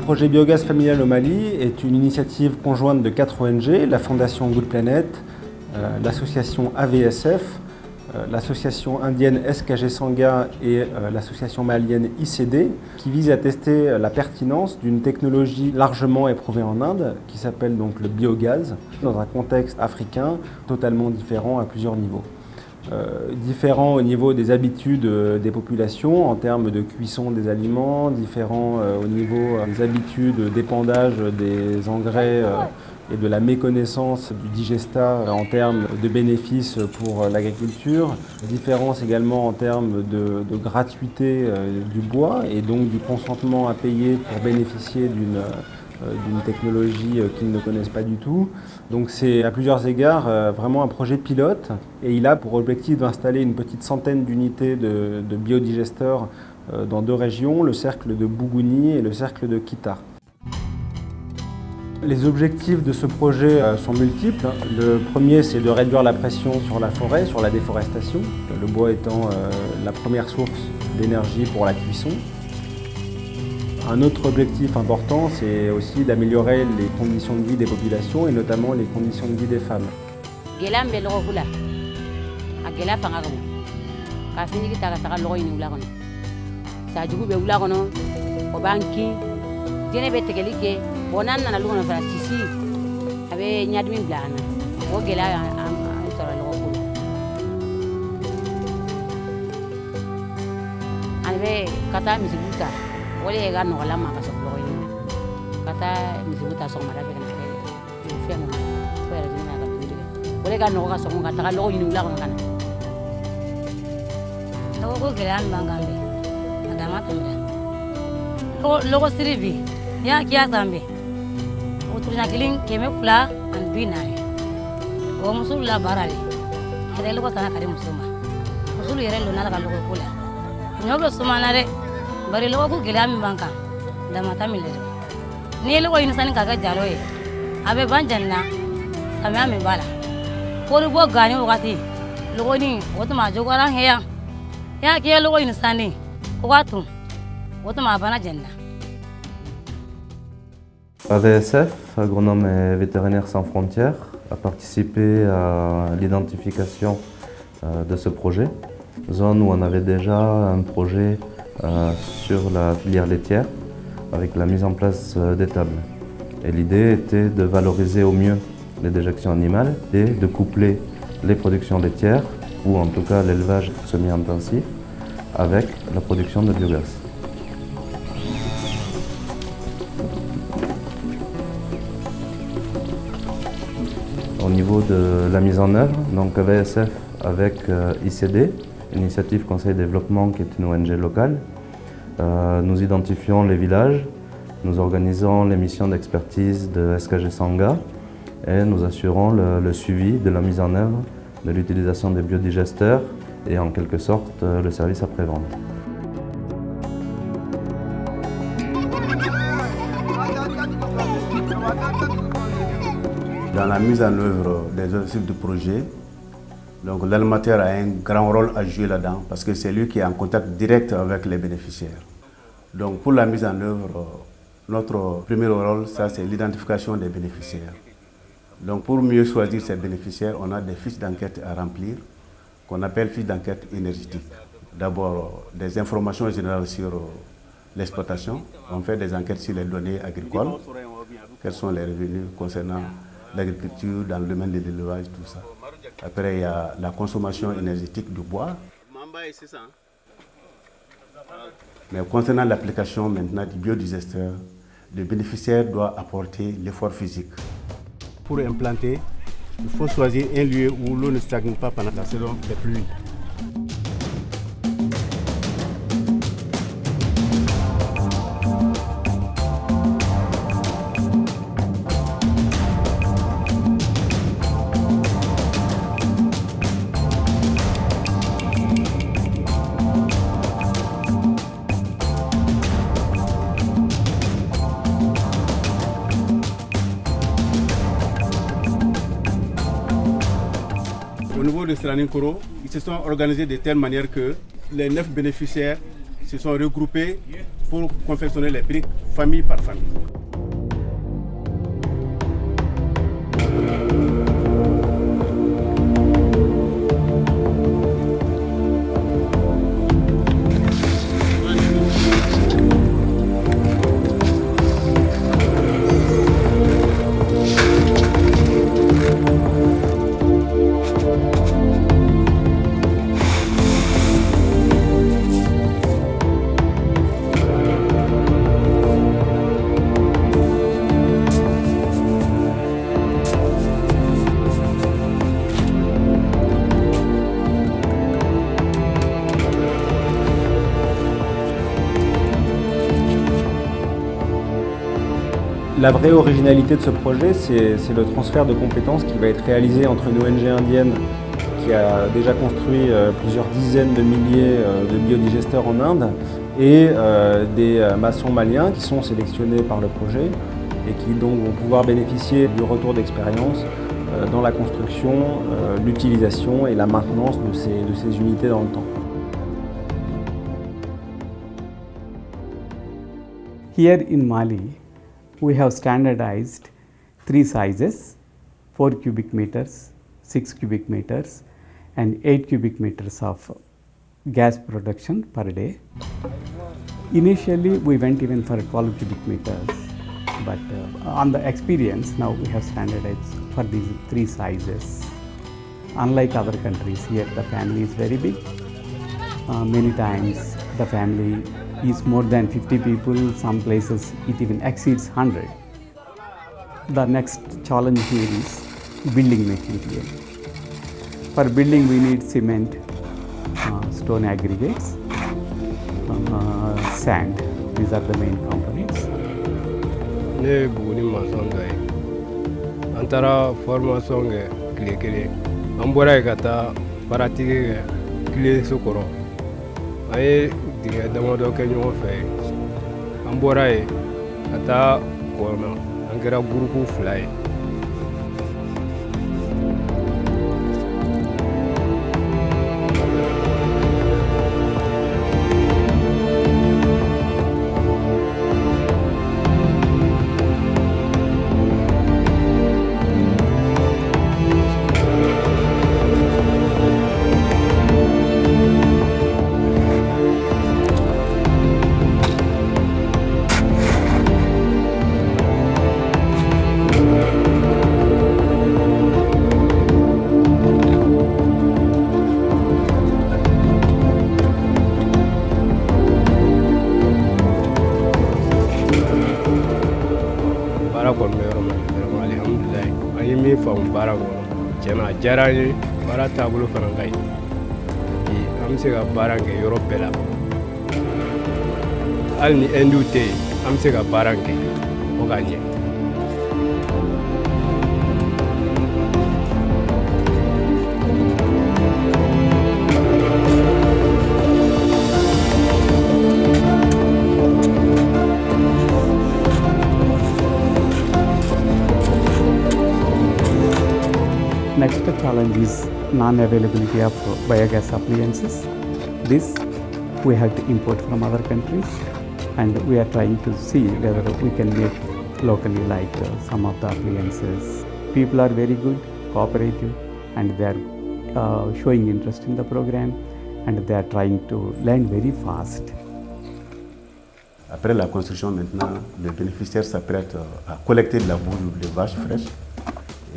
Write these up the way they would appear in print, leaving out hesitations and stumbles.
projet Biogaz familial au Mali est une initiative conjointe de 4 ONG, la Fondation Good Planet, l'association AVSF, l'association indienne SKG Sangha et l'association malienne ICD, qui vise à tester la pertinence d'une technologie largement éprouvée en Inde, qui s'appelle donc le biogaz, dans un contexte africain totalement différent à plusieurs niveaux. Différents au niveau des habitudes des populations en termes de cuisson des aliments, différents au niveau des habitudes d'épandage des engrais et de la méconnaissance du digestat en termes de bénéfices pour l'agriculture, différence également en termes de gratuité du bois et donc du consentement à payer pour bénéficier d'une technologie qu'ils ne connaissent pas du tout. Donc c'est à plusieurs égards vraiment un projet pilote et il a pour objectif d'installer une petite centaine d'unités de biodigesteurs dans 2 régions, le cercle de Bougouni et le cercle de Kita. Les objectifs de ce projet sont multiples. Le premier, c'est de réduire la pression sur la forêt, sur la déforestation, le bois étant la première source d'énergie pour la cuisson. Un autre objectif important, c'est aussi d'améliorer les conditions de vie des populations et notamment les conditions de vie des femmes. Wale ga no la ma ka so lo yin kata mi su ta so ma da be na ke fi mo ko ya ni na ka tu wale ga no ka so ka ta lo yin la ko kana lo ko gelan bangambe adama tumira lo ko siribi ya kiya zambe o turna kilin keme kula an binare o musul la barale ade lo ko ta ka de musuma musul yere lo na ka lo ko kula nyogo suma na de bari logo ku gila mi banka da mata mi lele ni logo insani kaga jalo e abe banjanna sama mi bala ko bo gani wakati logo ni wotuma jogora heya ya ke logo insani ko watu wotuma bana janna. AVSF, Agronomes et Vétérinaires sans frontières, a participé à l'identification de ce projet, zone où on avait déjà un projet sur la filière laitière avec la mise en place d'étables. Et l'idée était de valoriser au mieux les déjections animales et de coupler les productions laitières, ou en tout cas l'élevage semi-intensif, avec la production de biogaz. Au niveau de la mise en œuvre, donc AVSF avec ICD, Initiative Conseil Développement, qui est une ONG locale. Nous identifions les villages, nous organisons les missions d'expertise de SKG Sangha et nous assurons le suivi de la mise en œuvre de l'utilisation des biodigesteurs et en quelque sorte le service après-vente. Dans la mise en œuvre des objectifs du projet, donc l'animateur a un grand rôle à jouer là-dedans parce que c'est lui qui est en contact direct avec les bénéficiaires. Donc pour la mise en œuvre, notre premier rôle, ça c'est l'identification des bénéficiaires. Donc pour mieux choisir ces bénéficiaires, on a des fiches d'enquête à remplir qu'on appelle fiches d'enquête énergétique. D'abord des informations générales sur l'exploitation, on fait des enquêtes sur les données agricoles, quels sont les revenus concernant l'agriculture, dans le domaine de l'élevage, tout ça. Après, il y a la consommation énergétique du bois. Mais concernant l'application maintenant du biodigesteur, le bénéficiaire doit apporter l'effort physique. Pour implanter, il faut choisir un lieu où l'eau ne stagne pas pendant la saison des pluies. Au niveau de Selanin Koro, ils se sont organisés de telle manière que les 9 bénéficiaires se sont regroupés pour confectionner les briques famille par famille. La vraie originalité de ce projet, c'est le transfert de compétences qui va être réalisé entre une ONG indienne qui a déjà construit plusieurs dizaines de milliers de biodigesteurs en Inde et des maçons maliens qui sont sélectionnés par le projet et qui donc vont pouvoir bénéficier du retour d'expérience dans la construction, l'utilisation et la maintenance de ces unités dans le temps. Here in Mali, we have standardized 3 sizes, 4 cubic meters, 6 cubic meters and 8 cubic meters of gas production per day. Initially we went even for 12 cubic meters, but on the experience now we have standardized for these 3 sizes. Unlike other countries, here the family is very big. Many times the family is more than 50 people, some places it even exceeds 100. The next challenge here is building material. For building we need cement, stone aggregates, sand. These are the main components. Ne buguni maçon dɔ ye. An taara formation kɛ tile kelen. An bɔra yen ka taa baratigi kɛ tile so kɔrɔ. An ye dingɛ damadɔ kɛ ɲɔgɔn fɛ yen. An bɔra yen ka taa kɔɔna. An kɛra gurupu 2 ye. Jana diyara n ye baara taabolo fana ka ɲi an bɛ se ka baara kɛ yɔrɔ bɛɛ la hali ni Hindiw tɛ yen an bɛ se ka baara kɛ fo ka ɲɛ. Next challenge is non-availability of biogas appliances. This we have to import from other countries, and we are trying to see whether we can make locally like some of the appliances. People are very good, cooperative, and they are showing interest in the program, and they are trying to learn very fast. Après la construction, maintenant, les bénéficiaires s'apprêtent à collecter de la boue de vaches fraîches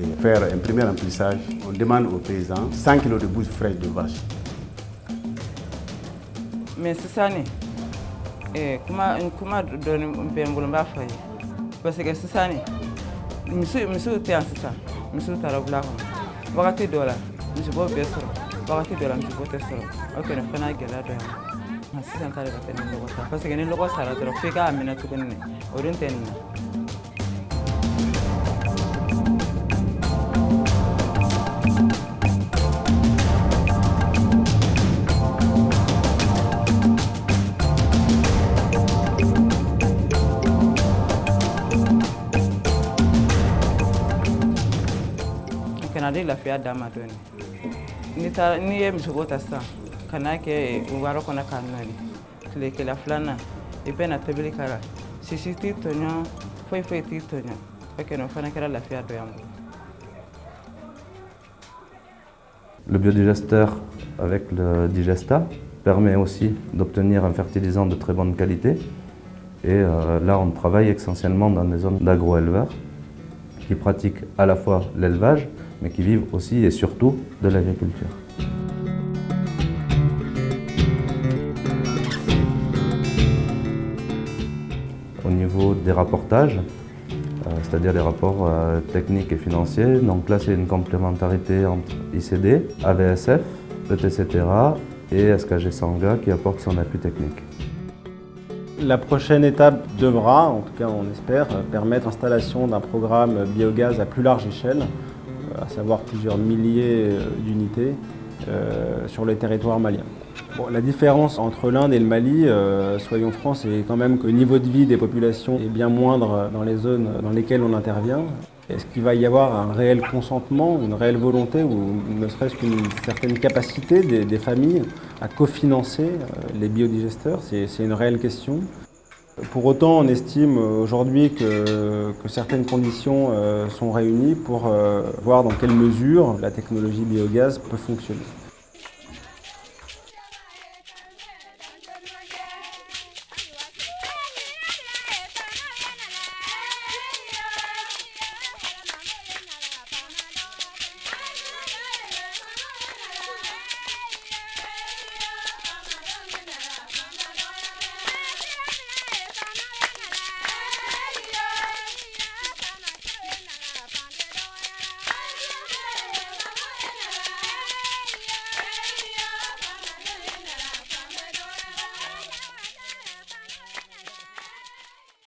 et faire un premier remplissage. On demande aux paysans 100 kg de boue fraîche de vache. Mais c'est ça, comment donner un peu de boulot parce que c'est ça, monsieur t'es en ça, monsieur t'as la blague. Wakati dollar, monsieur beau beso, wakati dollar monsieur beau testo. Ok, ne fais pas gueule là. C'est un cas de parce que les locaux ça la trop fait qu'à amener tout le monde. Orienté. Canada la fait à Damadoni. Ni ye muso ko ta sisan kana kɛ waro kɔnɔ ka nɔni tile kelen filanan i bɛna tobili k'a la sisi t'i tɔɲɔ foyi foyi t'i tɔɲɔ o kɛnɛ o fana kɛra lafiya dɔ y'an bolo. Le biodigesteur avec le digesta permet aussi d'obtenir un fertilisant de très bonne qualité. Et là, on travaille essentiellement dans des zones d'agro-éleveurs qui pratiquent à la fois l'élevage, mais qui vivent aussi et surtout de l'agriculture. Au niveau des rapportages, c'est-à-dire des rapports techniques et financiers, donc là c'est une complémentarité entre ICD, AVSF, ETCTERA et SKG Sangha qui apporte son appui technique. La prochaine étape devra, en tout cas on espère, permettre l'installation d'un programme biogaz à plus large échelle, à savoir plusieurs milliers d'unités sur le territoire malien. Bon, la différence entre l'Inde et le Mali, soyons francs, c'est quand même que le niveau de vie des populations est bien moindre dans les zones dans lesquelles on intervient. Est-ce qu'il va y avoir un réel consentement, une réelle volonté ou ne serait-ce qu'une certaine capacité des familles à cofinancer les biodigesteurs? C'est une réelle question. Pour autant, on estime aujourd'hui que certaines conditions sont réunies pour voir dans quelle mesure la technologie biogaz peut fonctionner.